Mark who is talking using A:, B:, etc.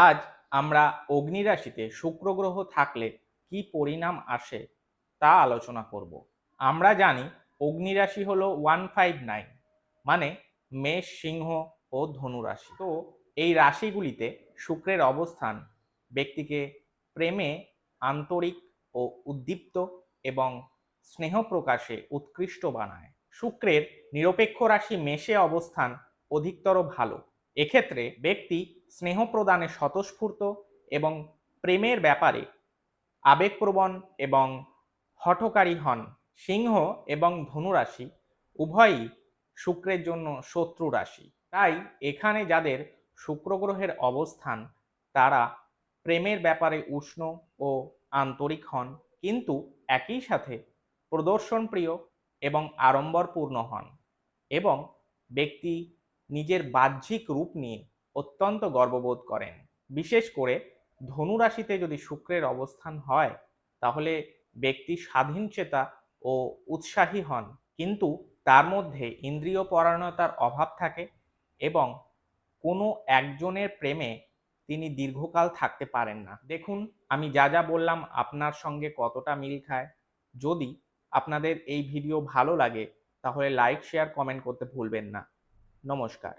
A: আজ আমরা অগ্নি রাশিতে শুক্র গ্রহ থাকলে কি পরিণাম আসে তা আলোচনা করব। আমরা জানি অগ্নি রাশি হলো 159, মানে মেষ, সিংহ ও ধনু রাশি। তো এই রাশিগুলিতে শুক্রের অবস্থান ব্যক্তিকে প্রেমে আন্তরিক ও উদ্দীপ্ত এবং স্নেহ প্রকাশে উৎকৃষ্ট বানায়। শুক্রের নিরপেক্ষ রাশি মেষে অবস্থান অধিকতর ভালো। এক্ষেত্রে ব্যক্তি স্নেহ প্রদানে স্বতঃস্ফূর্ত এবং প্রেমের ব্যাপারে আবেগপ্রবণ এবং হঠকারী হন। সিংহ এবং ধনুরাশি উভয়ই শুক্রের জন্য শত্রু রাশি। তাই এখানে যাদের শুক্র গ্রহের অবস্থান তারা প্রেমের ব্যাপারে উষ্ণ ও আন্তরিক হন, কিন্তু একই সাথে প্রদর্শনপ্রিয় এবং আড়ম্বরপূর্ণ হন এবং ব্যক্তি নিজের বাহ্যিক রূপ নিয়ে অত্যন্ত গর্ববোধ করেন। বিশেষ করে ধনু রাশিতে যদি শুক্রের অবস্থান হয় তাহলে ব্যক্তি স্বাধীনচেতা ও উৎসাহী হন, কিন্তু তার মধ্যে ইন্দ্রিয় পরায়ণতার অভাব থাকে এবং কোনো একজনের প্রেমে তিনি দীর্ঘকাল থাকতে পারেন না। দেখুন আমি যা যা বললাম আপনার সঙ্গে কতটা মিল খায়। যদি আপনাদের এই ভিডিও ভালো লাগে তাহলে লাইক, শেয়ার, কমেন্ট করতে ভুলবেন না। নমস্কার।